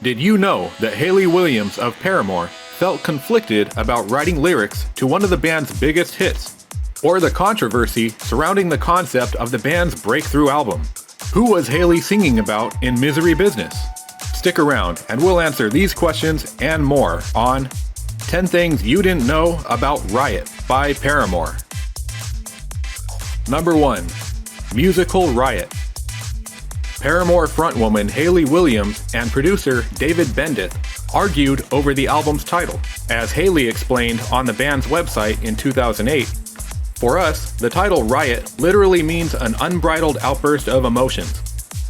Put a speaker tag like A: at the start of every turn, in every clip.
A: Did you know that Hayley Williams of Paramore felt conflicted about writing lyrics to one of the band's biggest hits? Or the controversy surrounding the concept of the band's breakthrough album? Who was Hayley singing about in Misery Business? Stick around and we'll answer these questions and more on 10 Things You Didn't Know About Riot by Paramore. Number 1. Musical Riot. Paramore frontwoman Hayley Williams and producer David Bendeth argued over the album's title. As Hayley explained on the band's website in 2008, "For us, the title Riot literally means an unbridled outburst of emotions.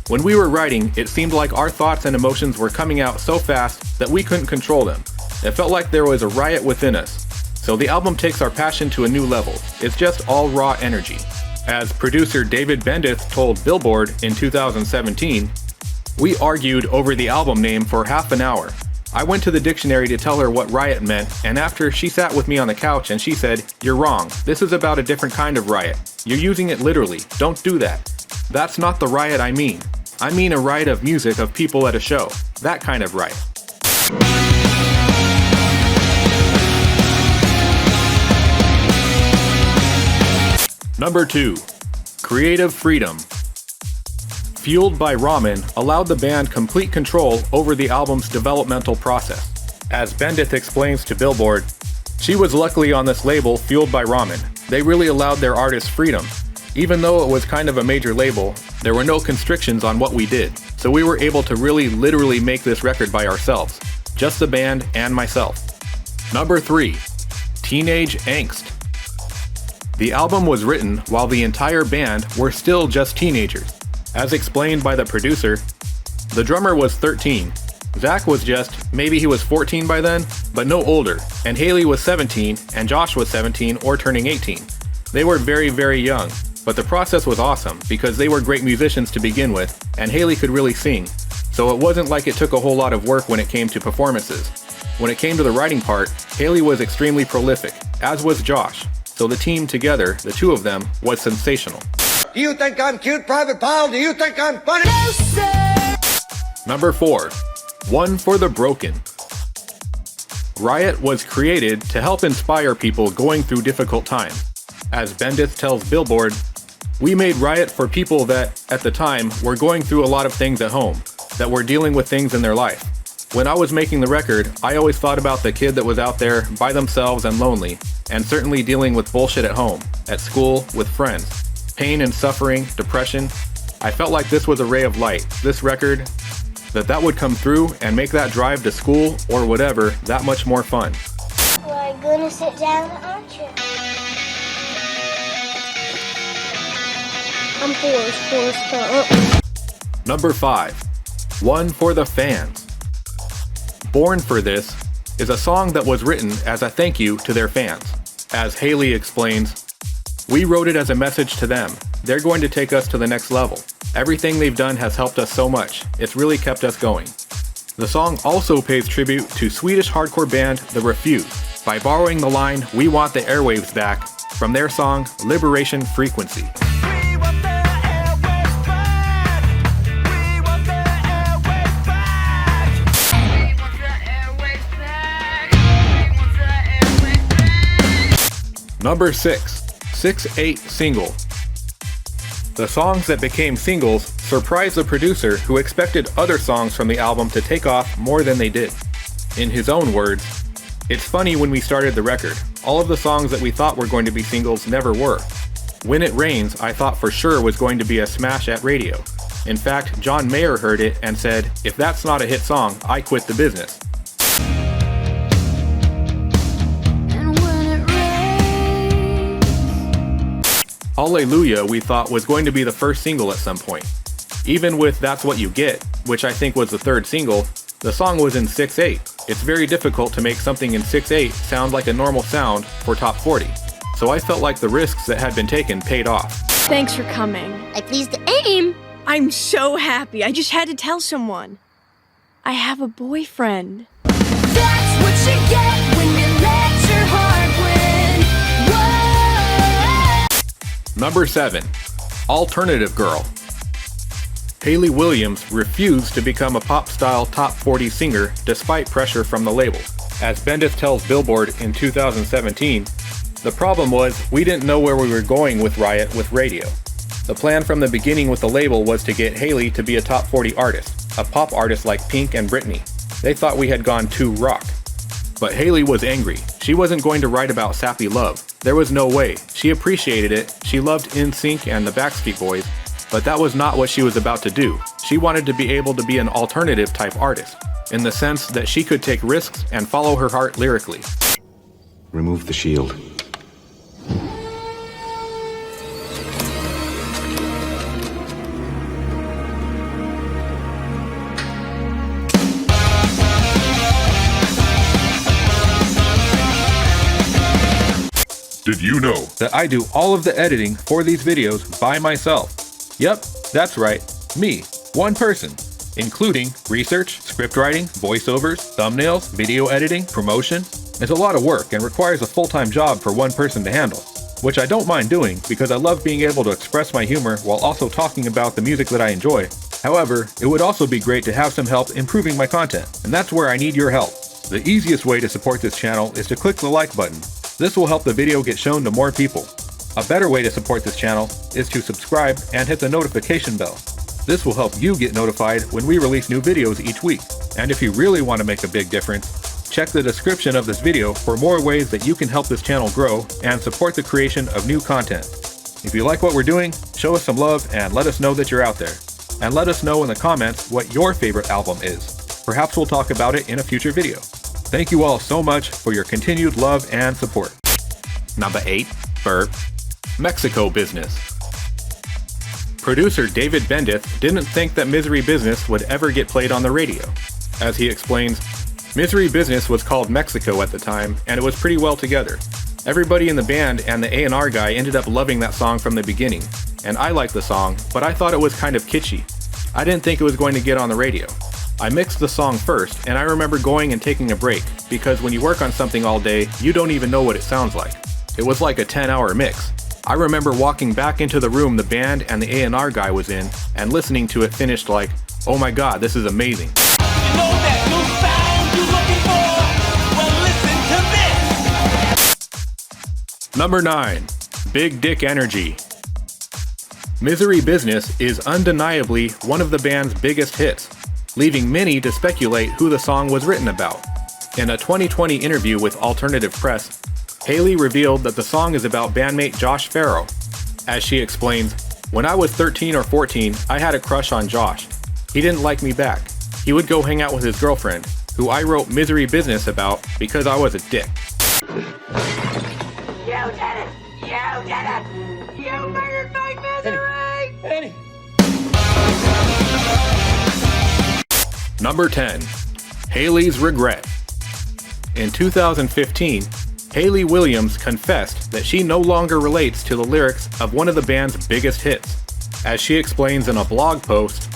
A: When we were writing, it seemed like our thoughts and emotions were coming out so fast that we couldn't control them. It felt like there was a riot within us. So the album takes our passion to a new level. It's just all raw energy." As producer David Bendeth told Billboard in 2017, "We argued over the album name for half an hour. I went to the dictionary to tell her what riot meant, and after she sat with me on the couch and she said, 'You're wrong. This is about a different kind of riot. You're using it literally. Don't do that. That's not the riot I mean. I mean a riot of music of people at a show. That kind of riot." Number 2. Creative freedom. Fueled by Ramen allowed the band complete control over the album's developmental process. As Bendeth explains to Billboard, "She was luckily on this label, Fueled by Ramen. They really allowed their artists freedom. Even though it was kind of a major label, there were no constrictions on what we did. So we were able to really literally make this record by ourselves. Just the band and myself." Number 3. Teenage Angst. The album was written while the entire band were still just teenagers. As explained by the producer, the drummer was 13. Zach was maybe he was 14 by then, but no older. And Hayley was 17, and Josh was 17 or turning 18. They were very, very young, but the process was awesome because they were great musicians to begin with, and Hayley could really sing. So it wasn't like it took a whole lot of work when it came to performances. When it came to the writing part, Hayley was extremely prolific, as was Josh. So the team together, the two of them, was sensational.
B: Do you think I'm cute, Private Pile? Do you think I'm funny? No, sir!
A: Number 4. One for the Broken. Riot was created to help inspire people going through difficult times. As Bendeth tells Billboard, "We made Riot for people that, at the time, were going through a lot of things at home, that were dealing with things in their life. When I was making the record, I always thought about the kid that was out there by themselves and lonely, and certainly dealing with bullshit at home, at school, with friends. Pain and suffering, depression. I felt like this was a ray of light, this record, that would come through and make that drive to school or whatever that much more fun."
C: We're gonna sit down, aren't you? I'm forced.
A: Number 5. One for the Fans. Born for This is a song that was written as a thank you to their fans. As Hayley explains, "We wrote it as a message to them. They're going to take us to the next level. Everything they've done has helped us so much. It's really kept us going." The song also pays tribute to Swedish hardcore band The Refuse by borrowing the line "We want the airwaves back" from their song Liberation Frequency. Number 6. 6/8 Single. The songs that became singles surprised the producer who expected other songs from the album to take off more than they did. In his own words, "It's funny when we started the record, all of the songs that we thought were going to be singles never were. When It Rains, I thought for sure was going to be a smash at radio. In fact, John Mayer heard it and said, 'If that's not a hit song, I quit the business.'" Hallelujah we thought was going to be the first single at some point. Even with That's What You Get, which I think was the third single, the song was in 6/8. It's very difficult to make something in 6/8 sound like a normal sound for top 40. So I felt like the risks that had been taken paid off.
D: Thanks for coming.
C: I pleased to aim.
D: I'm so happy. I just had to tell someone. I have a boyfriend.
C: That's what you get when you let your heart win. Whoa.
A: Number 7. Alternative Girl. Hayley Williams refused to become a pop-style top 40 singer despite pressure from the label. As Bendeth tells Billboard in 2017, the problem was we didn't know where we were going with Riot with radio. The plan from the beginning with the label was to get Hayley to be a top 40 artist, a pop artist like Pink and Britney. They thought we had gone too rock. But Hayley was angry. She wasn't going to write about sappy love. There was no way. She appreciated it. She loved NSYNC and the Backstreet Boys, but that was not what she was about to do. She wanted to be able to be an alternative type artist, in the sense that she could take risks and follow her heart lyrically.
E: Remove the shield.
A: Did you know that I do all of the editing for these videos by myself? Yep, that's right, me, one person, including research, script writing, voiceovers, thumbnails, video editing, promotion. It's a lot of work and requires a full-time job for one person to handle, which I don't mind doing because I love being able to express my humor while also talking about the music that I enjoy. However, it would also be great to have some help improving my content, and that's where I need your help. The easiest way to support this channel is to click the like button. This will help the video get shown to more people. A better way to support this channel is to subscribe and hit the notification bell. This will help you get notified when we release new videos each week. And if you really want to make a big difference, check the description of this video for more ways that you can help this channel grow and support the creation of new content. If you like what we're doing, show us some love and let us know that you're out there. And let us know in the comments what your favorite album is. Perhaps we'll talk about it in a future video. Thank you all so much for your continued love and support. Number 8, Burp, Mexico Business. Producer David Bendeth didn't think that Misery Business would ever get played on the radio. As he explains, Misery Business was called Mexico at the time, and it was pretty well together. Everybody in the band and the A&R guy ended up loving that song from the beginning, and I liked the song, but I thought it was kind of kitschy. I didn't think it was going to get on the radio. I mixed the song first, and I remember going and taking a break, because when you work on something all day, you don't even know what it sounds like. It was like a 10-hour mix. I remember walking back into the room the band and the A&R guy was in, and listening to it finished like, oh my god, this is amazing.
F: You know that new sound you're looking for? Well, listen to this!
A: Number 9, Big Dick Energy. Misery Business is undeniably one of the band's biggest hits, leaving many to speculate who the song was written about. In a 2020 interview with Alternative Press, Hayley revealed that the song is about bandmate Josh Farrow. As she explains, when I was 13 or 14, I had a crush on Josh. He didn't like me back. He would go hang out with his girlfriend, who I wrote Misery Business about because I was a dick.
C: You did it! You did it! You murdered my misery!
F: Eddie!
A: Number 10, Hayley's Regret. In 2015, Hayley Williams confessed that she no longer relates to the lyrics of one of the band's biggest hits. As she explains in a blog post,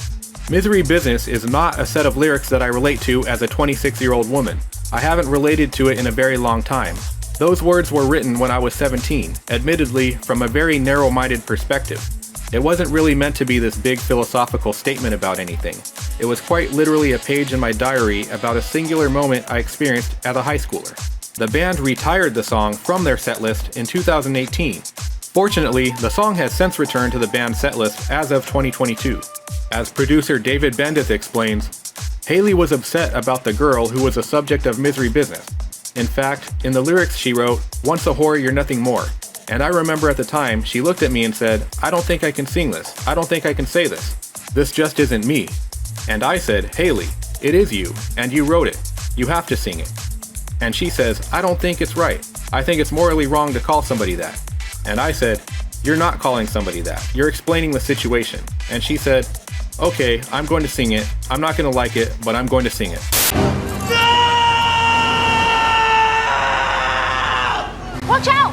A: Misery Business is not a set of lyrics that I relate to as a 26-year-old woman. I haven't related to it in a very long time. Those words were written when I was 17, admittedly from a very narrow-minded perspective. It wasn't really meant to be this big philosophical statement about anything. It was quite literally a page in my diary about a singular moment I experienced as a high schooler. The band retired the song from their setlist in 2018. Fortunately, the song has since returned to the band's setlist as of 2022. As producer David Bendeth explains, Hayley was upset about the girl who was the subject of Misery Business. In fact, in the lyrics she wrote, "Once a whore, you're nothing more." And I remember at the time, she looked at me and said, "I don't think I can sing this. I don't think I can say this. This just isn't me." And I said, "Hayley, it is you, and you wrote it. You have to sing it." And she says, "I don't think it's right. I think it's morally wrong to call somebody that." And I said, "You're not calling somebody that. You're explaining the situation." And she said, "Okay, I'm going to sing it. I'm not going to like it, but I'm going to sing it."
C: Watch out!